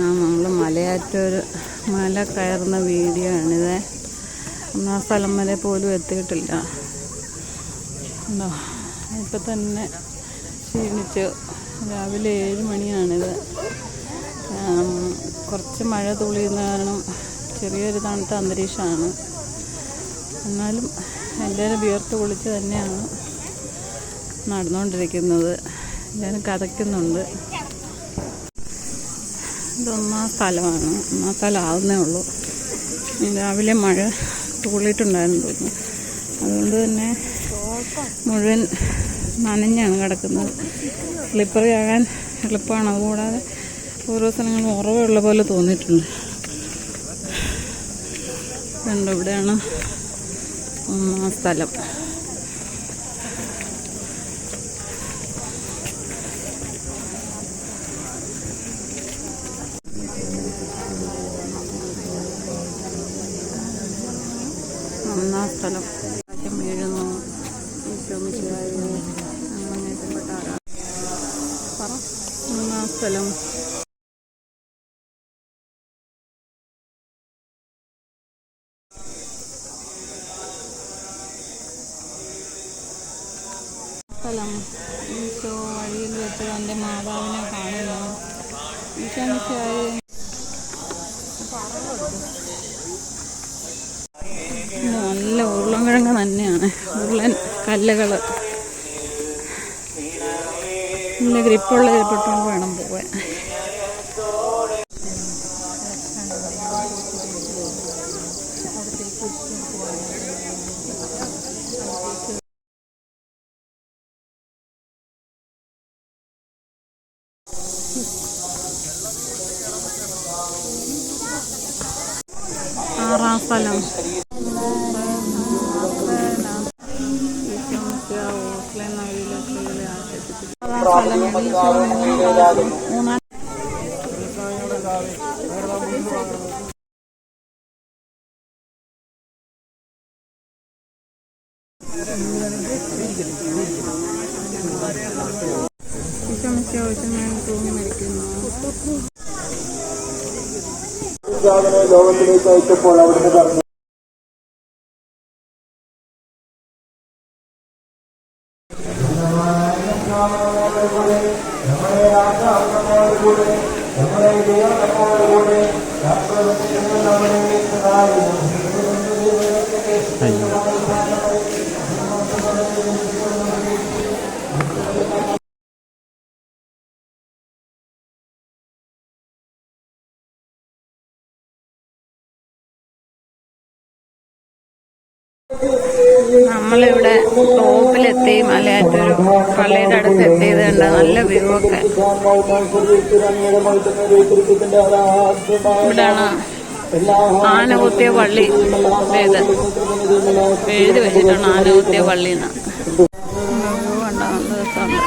നമ്മൾ മലയാറ്റൂർ മല കയറുന്ന വീഡിയോ ആണിത്. ഒന്നാം സ്ഥലം വരെ പോലും എത്തിയിട്ടില്ല. ഇപ്പം തന്നെ ക്ഷീണിച്ച്. രാവിലെ 7 മണിയാണിത്. കുറച്ച് മഴ തുളിയുന്ന കാരണം ചെറിയൊരു തണുത്ത അന്തരീക്ഷമാണ്. എന്നാലും എല്ലാവരും വിയർത്ത് കുളിച്ച് തന്നെയാണ് നടന്നുകൊണ്ടിരിക്കുന്നത്. എല്ലാവരും കഥയ്ക്കുന്നുണ്ട്. ഇതൊന്നാം സ്ഥലമാണ്. ഒന്നാം സ്ഥലം ആവുന്നേ ഉള്ളൂ. രാവിലെ മഴ തുള്ളിയിട്ടുണ്ടായിരുന്നു തോന്നുന്നു. അതുകൊണ്ട് തന്നെ മുഴുവൻ നനഞ്ഞാണ് കിടക്കുന്നത്. സ്ലിപ്പറി ആകാൻ എളുപ്പമാണ്. അതുകൂടാതെ ഓരോ സ്ഥലങ്ങളും ഉറവുള്ള പോലെ തോന്നിയിട്ടുണ്ട്. കണ്ടോ, ഇവിടെയാണ് ഒന്നാം സ്ഥലം. ഒന്നാം സ്ഥലം വീഴുന്നു. ഒന്നാം സ്ഥലം ഈശോ വഴിയിൽ വെച്ച് തൻ്റെ മാതാവിനെ കാണുന്നു. ഈശോ നല്ല ഉരുളൻകിഴങ്ങ് തന്നെയാണ്. ഉരുളൻ കല്ലുകൾ നല്ല ഗ്രിപ്പുള്ള ഇരിപ്പിട്ടുകൊണ്ട് വേണം പോവാൻ. ആറാം സ്ഥലം ലോകത്തിലേക്ക് അയച്ചപ്പോൾ അവിടുന്ന് പറഞ്ഞു, നമ്മളിവിടെ ടോപ്പിലെത്തി. മലയാറ്റൂർ പള്ളിയുടെ അടുത്ത് എത്തിയത് കണ്ട നല്ല വ്യൂ ഒക്കെ. ഇവിടെയാണ് ആനകുത്തിയ പള്ളി. ഇത് എഴുതി വെച്ചിട്ടാണ് ആനകുത്തിയ പള്ളി എന്ന്. വ്യൂ കണ്ട നല്ല രസമുണ്ട്.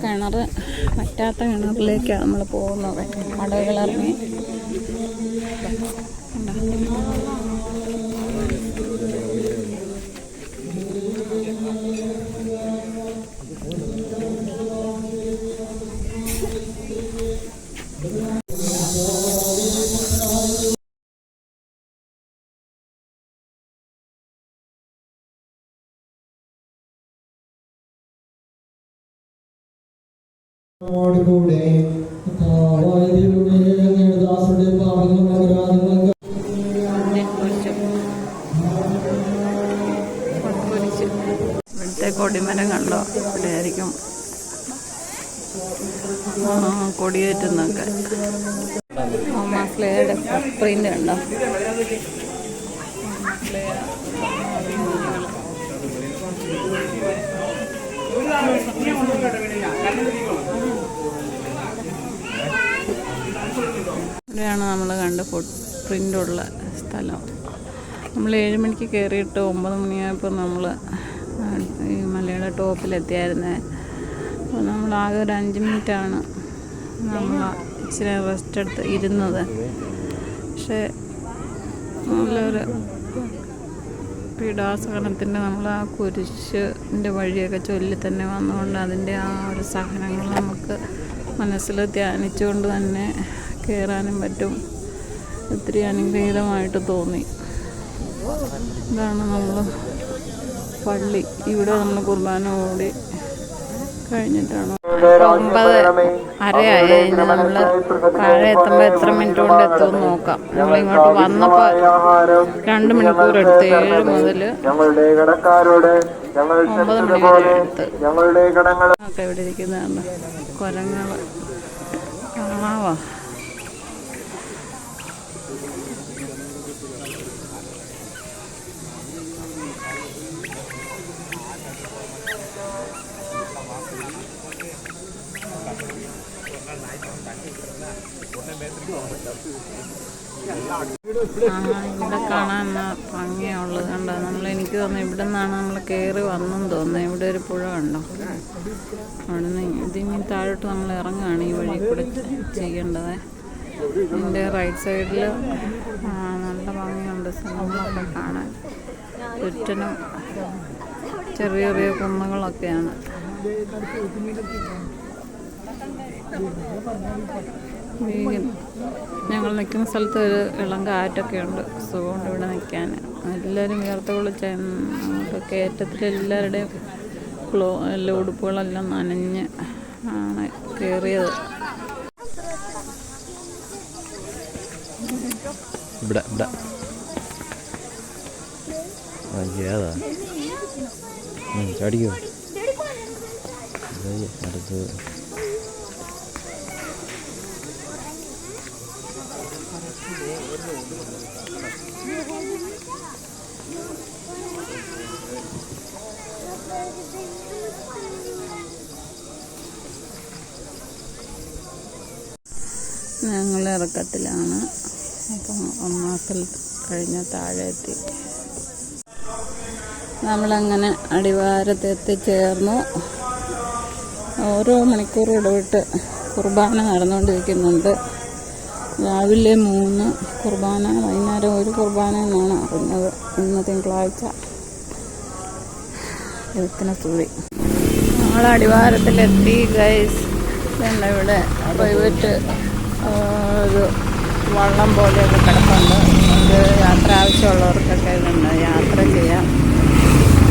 കിണർ പറ്റാത്ത കിണറിലേക്കാണ് നമ്മൾ പോകുന്നത്. മടകളിറങ്ങി ഇവിടുത്തെ കൊടിമരം കണ്ടോ? ഇവിടെ ആയിരിക്കും കൊടിയേറ്റുന്നൊക്കെ. മാസ്ലയുടെ പ്രിന്റ് കണ്ടോ? ഇവിടെയാണ് നമ്മൾ കണ്ട ഫുട് പ്രിൻ്റുള്ള സ്ഥലം. നമ്മൾ 7 മണിക്ക് കയറിയിട്ട് 9 മണിയായപ്പോൾ നമ്മൾ ഈ മലയുടെ ടോപ്പിലെത്തിയായിരുന്നേ. അപ്പോൾ നമ്മളാകെ ഒരു 5 മിനിറ്റാണ് നമ്മൾ ഇച്ചിരി റെസ്റ്റ് എടുത്ത് ഇരുന്നത്. പക്ഷേ നല്ലൊരു പീഡാസഹനത്തിൻ്റെ നമ്മൾ ആ കുരിശിൻ്റെ വഴിയൊക്കെ ചൊല്ലി തന്നെ വന്നുകൊണ്ട് അതിൻ്റെ ആ ഒരു സഹനങ്ങൾ നമുക്ക് മനസ്സിൽ ധ്യാനിച്ചുകൊണ്ട് തന്നെ കയറാനും പറ്റും. ഒത്തിരി അനുഗ്രഹീതമായിട്ട് തോന്നി. ഇതാണ് നമ്മൾ പള്ളി. ഇവിടെ നമ്മൾ കുർബാന കൂടി കഴിഞ്ഞിട്ടാണ് 9:30 കഴിഞ്ഞ് നമ്മൾ താഴെ എത്തുമ്പോൾ എത്ര മിനിറ്റ് കൊണ്ട് എത്തുമെന്ന് നോക്കാം. നമ്മളിങ്ങോട്ട് വന്നപ്പോൾ 2 മണിക്കൂർ എടുത്ത്. 7 മുതൽ 9 മണി വരെ എടുത്ത്. ഒക്കെ ഇവിടെ ഇരിക്കുന്നതാണ് കുരങ്ങൾ. കാണാവാ ഇവിടെ കാണാൻ ഭംഗിയുള്ളത് കണ്ടോ. എനിക്ക് തോന്നുന്നു ഇവിടെ നിന്നാണ് നമ്മൾ കയറി വന്നെന്ന് തോന്നുന്നത്. ഇവിടെ ഒരു പുഴ കണ്ടോ. അവിടെ നിന്ന് ഇതിനി താഴോട്ട് നമ്മൾ ഇറങ്ങുകയാണ് ഈ വഴി കൂടെ ചെയ്യേണ്ടത്. ഇതിൻ്റെ റൈറ്റ് സൈഡിൽ നല്ല ഭംഗിയുണ്ട് സ്ഥലങ്ങളൊക്കെ കാണാൻ. ചുറ്റിനും ചെറിയ ചെറിയ കുന്നുകളൊക്കെയാണ്. ഞങ്ങൾ നിൽക്കുന്ന സ്ഥലത്ത് ഒരു ഇളം കാറ്റൊക്കെ ഉണ്ട്. സുഖമുണ്ട് ഇവിടെ നിൽക്കാൻ. എല്ലാവരും വിയർത്തുകൊള്ളി കയറ്റത്തിൽ എല്ലാവരുടെയും എല്ലാ ഉടുപ്പുകളെല്ലാം നനഞ്ഞ് ആണ് കയറിയത്. ചാടിക്കോ അടുത്ത് ഞങ്ങൾ ഇറക്കത്തിലാണ്. അപ്പം 1 സ്ഥലത്ത് കഴിഞ്ഞ താഴെ എത്തി. നമ്മളങ്ങനെ അടിവാരത്ത് എത്തിച്ചേർന്നു. ഓരോ മണിക്കൂർ ഇടവിട്ട് കുർബാന നടന്നുകൊണ്ടിരിക്കുന്നുണ്ട്. രാവിലെ 3 കുർബാന, വൈകുന്നേരം 1 കുർബാന എന്നാണ് അറിഞ്ഞത്. ഇന്ന് തിങ്കളാഴ്ച. ദൈവത്തിന് സ്തുതി. നമ്മൾ അടിവാരത്തിലെത്തി ഗൈസ്. ഇവിടെ പ്രൈവറ്റ് ഒരു വള്ളം പോലെയൊക്കെ കിടപ്പുണ്ട്. ഇത് യാത്ര ആവശ്യമുള്ളവർക്കൊക്കെ ഇതുണ്ട്, യാത്ര ചെയ്യാം.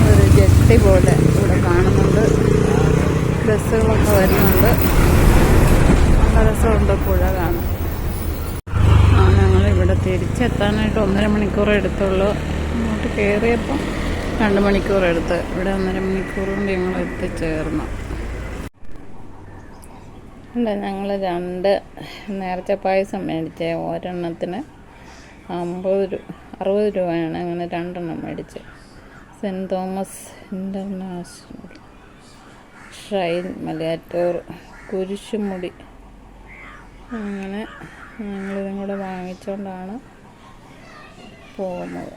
ഒരു ജെട്ടി പോലെ ഇവിടെ കാണുന്നുണ്ട്. ബസ്സുകളൊക്കെ വരുന്നുണ്ട്. നല്ല രസമുണ്ട് പുഴ കാണാൻ. ഞങ്ങളിവിടെ തിരിച്ചെത്താനായിട്ട് 1.5 മണിക്കൂർ എടുത്തുള്ളൂ. അങ്ങോട്ട് കയറിയപ്പോൾ 2 മണിക്കൂർ എടുത്ത്. ഇവിടെ 1.5 മണിക്കൂർ കൊണ്ട് ഞങ്ങൾ എത്തിച്ചേർന്നു. ഞങ്ങൾ 2 നേർച്ച പായസം മേടിച്ച്. ഒരെണ്ണത്തിന് 60 രൂപയാണ്. അങ്ങനെ 2 എണ്ണം മേടിച്ച്. Saint Thomas international shrine Malayattoor Kurisumudi. അങ്ങനെ ഞങ്ങളിതും കൂടെ വാങ്ങിച്ചുകൊണ്ടാണ് പോകുന്നത്.